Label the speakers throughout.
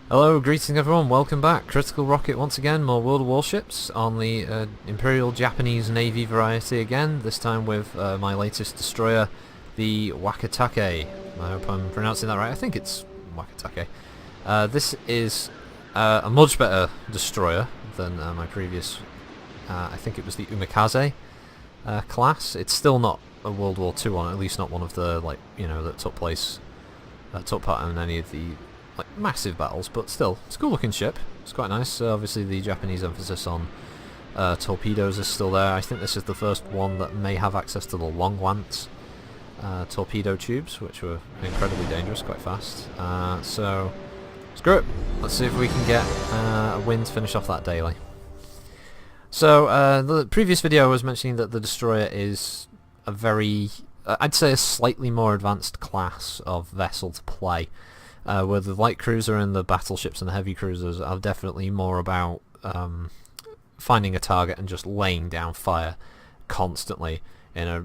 Speaker 1: Hello, greetings everyone, welcome back. Critical Rocket once again, more World of Warships on the Imperial Japanese Navy variety again, this time with my latest destroyer, the Wakatake. I hope I'm pronouncing that right, I think it's Wakatake. This is a much better destroyer than my previous, I think it was the Umikaze class. It's still not a World War II one, at least not one of the, that took part in any of the massive battles, but still, it's a cool looking ship. It's quite nice. Obviously the Japanese emphasis on torpedoes is still there. I think this is the first one that may have access to the long lance torpedo tubes, which were incredibly dangerous, quite fast. So, screw it. Let's see if we can get a win to finish off that daily. So, the previous video I was mentioning that the destroyer is a very, I'd say a slightly more advanced class of vessel to play. Where the light cruiser and the battleships and the heavy cruisers are definitely more about finding a target and just laying down fire constantly in a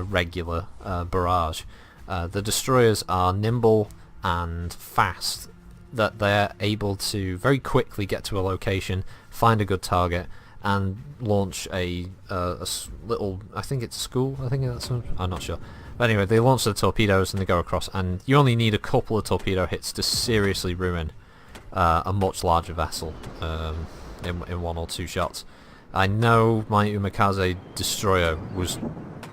Speaker 1: regular barrage. The destroyers are nimble and fast, that they're able to very quickly get to a location, find a good target, and launch a little, I think it's a school, I'm not sure. But anyway, they launch the torpedoes and they go across, and you only need a couple of torpedo hits to seriously ruin a much larger vessel in one or two shots. I know my Umikaze destroyer was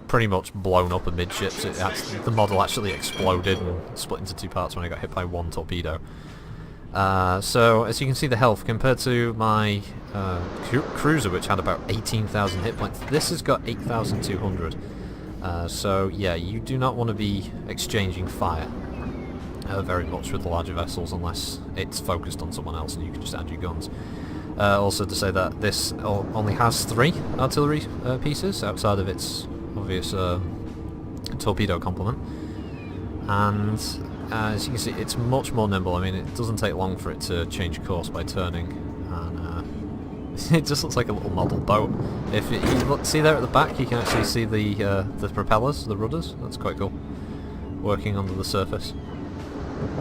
Speaker 1: pretty much blown up amidships. The model actually exploded and split into two parts when I got hit by one torpedo. So as you can see, the health compared to my cruiser, which had about 18,000 hit points, this has got 8,200. So yeah, you do not want to be exchanging fire very much with the larger vessels unless it's focused on someone else and you can just add your guns. Also to say that this only has 3 artillery pieces outside of its obvious torpedo complement, and as you can see, it's much more nimble. I mean, it doesn't take long for it to change course by turning, and it just looks like a little model boat. If you see there at the back, you can actually see the propellers, the rudders. That's quite cool, working under the surface.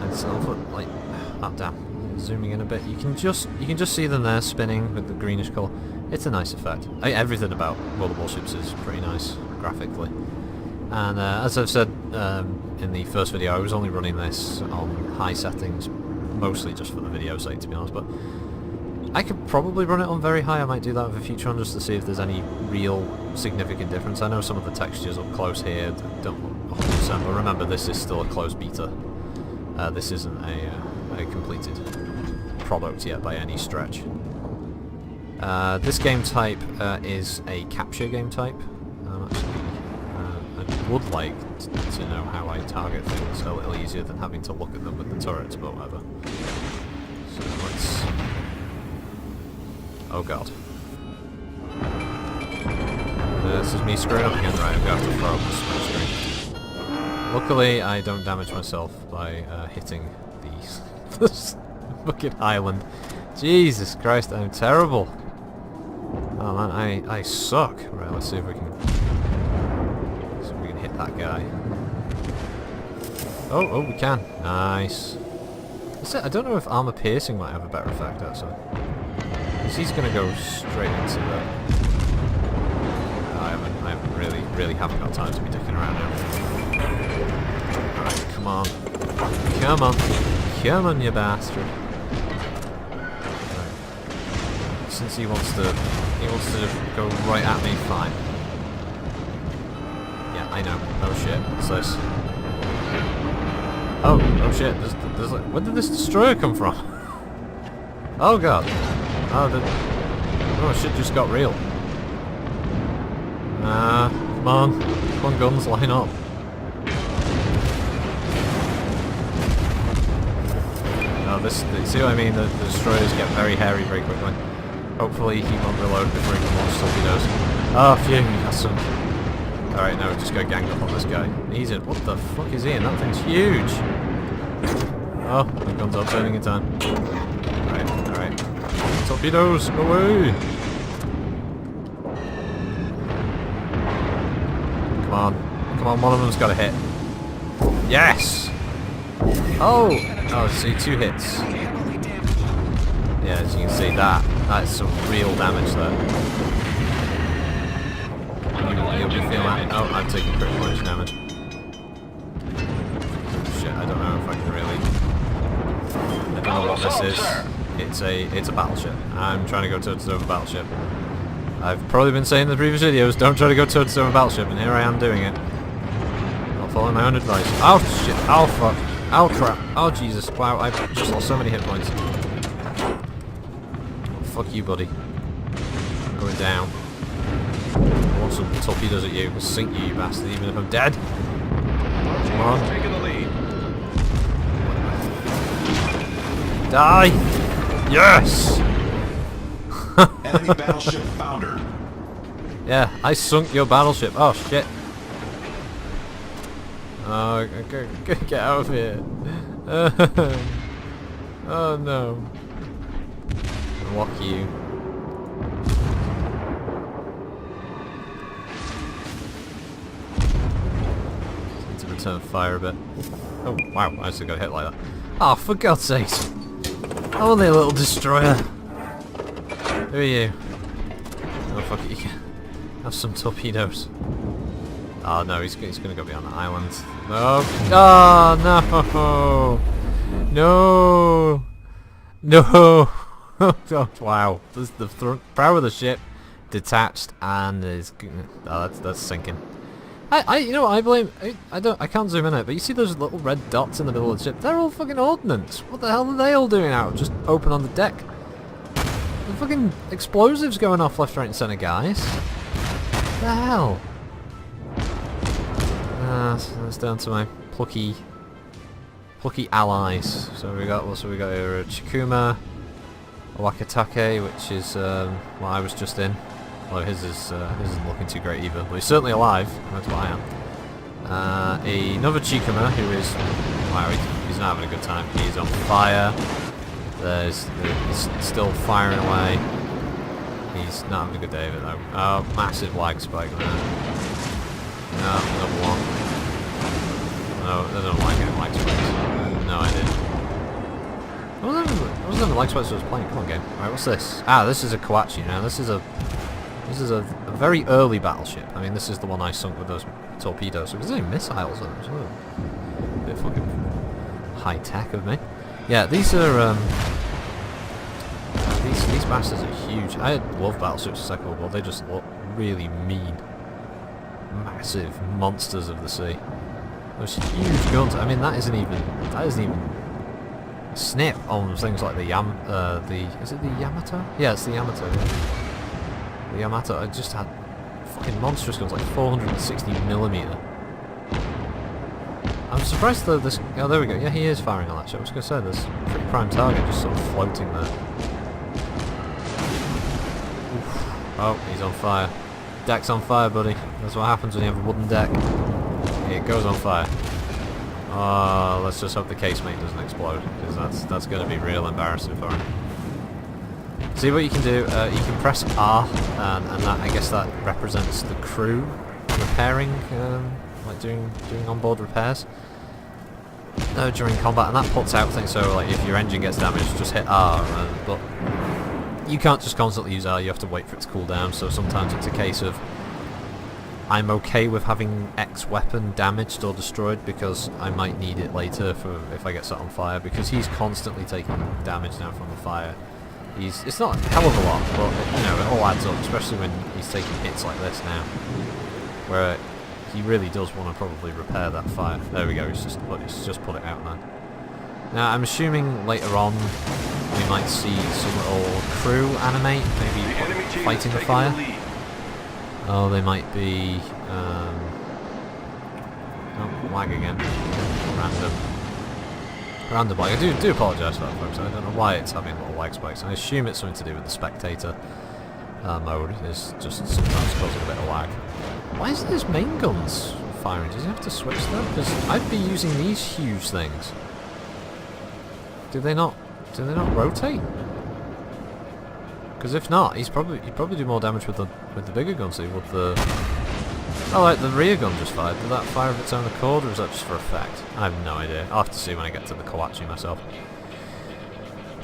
Speaker 1: And so, like, oh damn, zooming in a bit, you can just see them there spinning with the greenish colour. It's a nice effect. Everything about World of Warships is pretty nice graphically. And as I've said in the first video, I was only running this on high settings, mostly just for the video sake, to be honest. But I could probably run it on very high. I might do that with a future one just to see if there's any real significant difference. I know some of the textures up close here don't look 100%, but remember, this is still a closed beta. This isn't a completed product yet by any stretch. This game type is a capture game type. I would like to know how I target things a little easier than having to look at them with the turrets, but whatever. So let's... Oh god. This is me screwing up again, right? I'm going to have to throw up the split screen. Luckily, I don't damage myself by hitting this fucking island. Jesus Christ, I'm terrible. Oh man, I suck. Right, let's see if we can hit that guy. Oh, we can. Nice. I don't know if armor piercing might have a better effect, actually. Because he's going to go straight into the... I really haven't got time to be dicking around now. Alright, come on. Come on. Come on, you bastard. Right. Since he wants to go right at me, fine. Yeah, I know. Oh shit, what's this? Oh shit, there's like... Where did this destroyer come from? Oh god. Oh, shit just got real. Come on. Come on, guns, line up. No, see what I mean? The destroyers get very hairy very quickly. Hopefully he won't reload before he can launch torpedoes. Oh, phew, he has some. Alright, no, just go gang up on this guy. He's in. What the fuck is he in? That thing's huge. Oh, the guns are turning in time. Alright. Torpedoes, away! Come on, one of them's got a hit. Yes! Oh, see, 2 hits. Yeah, as you can see, that's some real damage there. You'll be feeling that. Oh, I'm taking pretty much damage. Shit, I don't know if I can really. I don't know what this is. It's a battleship. I'm trying to go toe-to-toe with a battleship. I've probably been saying in the previous videos, don't try to go toe-to-toe with a battleship, and here I am doing it. Not following my own advice. Oh shit! Oh fuck! Oh crap! Oh Jesus! Wow! I've just lost so many hit points. Fuck you, buddy. I'm going down. I want some torpedoes at you. I'll sink you, you bastard, even if I'm dead. Come on.
Speaker 2: Taking the lead.
Speaker 1: Die! Yes!
Speaker 2: Enemy battleship foundered.
Speaker 1: Yeah, I sunk your battleship. Oh shit. Oh, get out of here. Oh no. Unlock you. Need to return fire a bit. Oh wow, I actually got hit like that. Oh, for God's sake. Only a little destroyer. Who are you? Oh fuck it, you can have some torpedoes. Oh no, he's gonna go beyond the island. No! Oh no! No! No! Oh, wow, the prow of the ship detached and is that's sinking. You know what I blame? I can't zoom in it, but you see those little red dots in the middle of the ship? They're all fucking ordnance. What the hell are they all doing out? Just open on the deck. The fucking explosives going off left, right, and centre, guys. What the hell? So that's down to my plucky allies. So we got what we got here? Chikuma, Wakatake, which is what I was just in. Well, his isn't looking too great either, but he's certainly alive. That's what I am. Another Chikuma who is wow, he's not having a good time. He's on fire. He's still firing away. He's not having a good day of it though. Oh, massive lag spike there. No, another one. No, I don't like getting lag spikes. No, I didn't. I wasn't having lag spikes when I was playing. Come on, game. Alright, what's this? Ah, this is a Kawachi now. This is a very early battleship. I mean, this is the one I sunk with those torpedoes. So there's any missiles on it as well. A bit fucking high tech of me. Yeah, these are these bastards are huge. I love battleships in Second World War. They just look really mean, massive monsters of the sea. Those huge guns. I mean, that isn't even a snip on things like is it the Yamato? Yeah, it's the Yamato. Yeah. The Yamato. I just had fucking monstrous guns, like 460mm. I'm surprised though this. Oh, there we go. Yeah, he is firing on that ship. I was going to say there's a pretty prime target just sort of floating there. Oof. Oh, he's on fire. Deck's on fire, buddy. That's what happens when you have a wooden deck. It goes on fire. Oh, let's just hope the casemate doesn't explode, because that's going to be real embarrassing for him. See what you can do. You can press R, and that, I guess that represents the crew repairing. Like doing onboard repairs during combat, and that puts out things. So like if your engine gets damaged, just hit R, but you can't just constantly use R, you have to wait for it to cool down. So sometimes it's a case of I'm okay with having X weapon damaged or destroyed because I might need it later for if I get set on fire, because he's constantly taking damage now from the fire. It's not a hell of a lot, but you know, it all adds up, especially when he's taking hits like this now, where he really does want to probably repair that fire. There we go, he's just put it out now. Now I'm assuming later on we might see some little crew animate, maybe fighting the fire. Oh, they might be oh, lag again. Random lag. I do apologise for that, folks. I don't know why it's having little lag spikes. I assume it's something to do with the spectator mode. It's just sometimes causing a bit of lag. Why is his main guns firing? Does he have to switch them? Because I'd be using these huge things. Do they not rotate? Because if not, he'd probably do more damage with the bigger guns than he would the. Oh, like the rear gun just fired. Did that fire of its own accord, or is that just for effect? I have no idea. I'll have to see when I get to the Kawachi myself.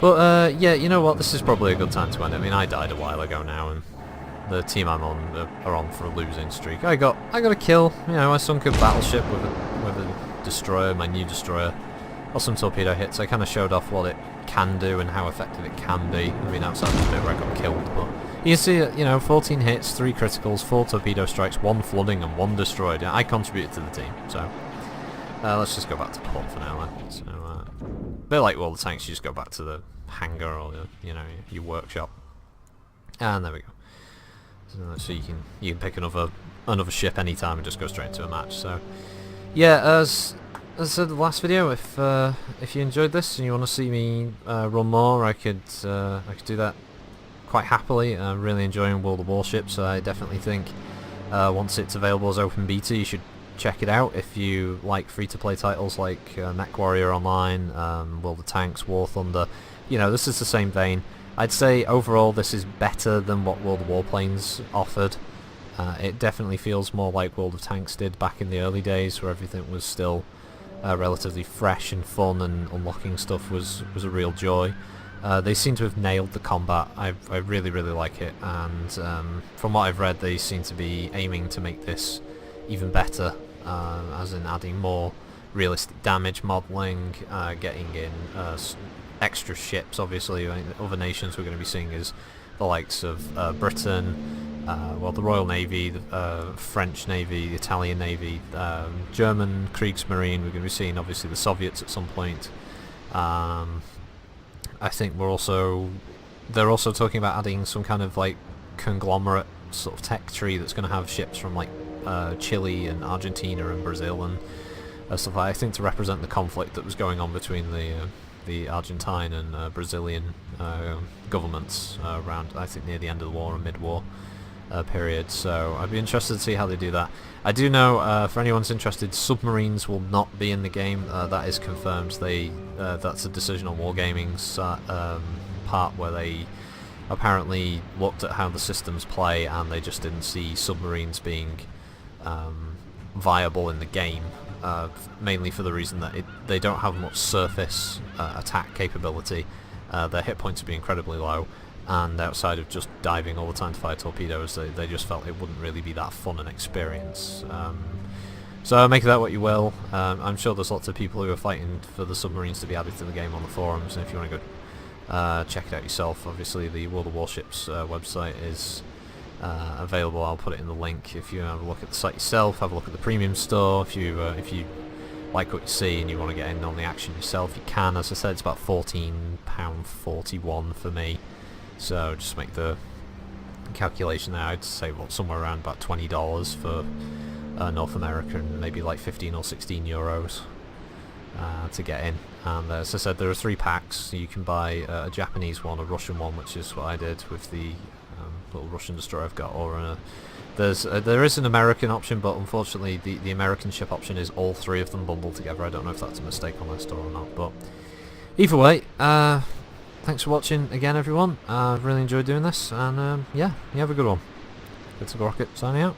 Speaker 1: But yeah, you know what? This is probably a good time to end it. I mean, I died a while ago now, and the team I'm on are on for a losing streak. I got a kill. You know, I sunk a battleship with a destroyer, my new destroyer. Got some torpedo hits. I kind of showed off what it can do and how effective it can be. I mean, outside of the bit where I got killed, but you can see it. You know, 14 hits, 3 criticals, 4 torpedo strikes, 1 flooding, and 1 destroyed. I contributed to the team, so let's just go back to port for now then. So, a bit like all the tanks, you just go back to the hangar or you know, your workshop, and there we go. So you can pick another ship anytime and just go straight into a match. So yeah, as I said in the last video, if you enjoyed this and you want to see me run more, I could do that quite happily. I'm really enjoying World of Warships. I definitely think once it's available as open beta, you should check it out if you like free-to-play titles like Mech Warrior Online, World of Tanks, War Thunder. You know, this is the same vein. I'd say overall this is better than what World of Warplanes offered. It definitely feels more like World of Tanks did back in the early days, where everything was still relatively fresh and fun, and unlocking stuff was a real joy. They seem to have nailed the combat. I really like it, and from what I've read, they seem to be aiming to make this even better, as in adding more realistic damage modelling, getting in extra ships. Obviously, I mean, other nations we're going to be seeing is the likes of Britain, well, the Royal Navy, the French Navy, the Italian Navy, German Kriegsmarine. We're going to be seeing obviously the Soviets at some point. I think they're also talking about adding some kind of like conglomerate sort of tech tree that's going to have ships from like Chile and Argentina and Brazil and stuff like that. I think to represent the conflict that was going on between the Argentine and Brazilian governments around, I think, near the end of the war and mid-war period. So I'd be interested to see how they do that. I do know, for anyone's interested, submarines will not be in the game. That is confirmed. That's a decision on Wargaming's part, where they apparently looked at how the systems play and they just didn't see submarines being viable in the game, mainly for the reason that they don't have much surface attack capability. Their hit points would be incredibly low, and outside of just diving all the time to fire torpedoes, they just felt it wouldn't really be that fun an experience. So make of that what you will. I'm sure there's lots of people who are fighting for the submarines to be added to the game on the forums, and if you want to go check it out yourself, obviously the World of Warships website is available. I'll put it in the link. If you have a look at the site yourself, have a look at the premium store. If you like what you see and you want to get in on the action yourself, you can. As I said, it's about £14.41 for me, so just make the calculation there. I'd say somewhere around about $20 for North America, and maybe like 15 or 16 euros to get in. And as I said, there are 3 packs. You can buy a Japanese one, a Russian one, which is what I did with the little Russian destroyer I've got, or there is an American option, but unfortunately the American ship option is all 3 of them bundled together. I don't know if that's a mistake on their store or not, but either way, thanks for watching again, everyone. I've really enjoyed doing this, and yeah, you have a good one. Critical Rocket signing out.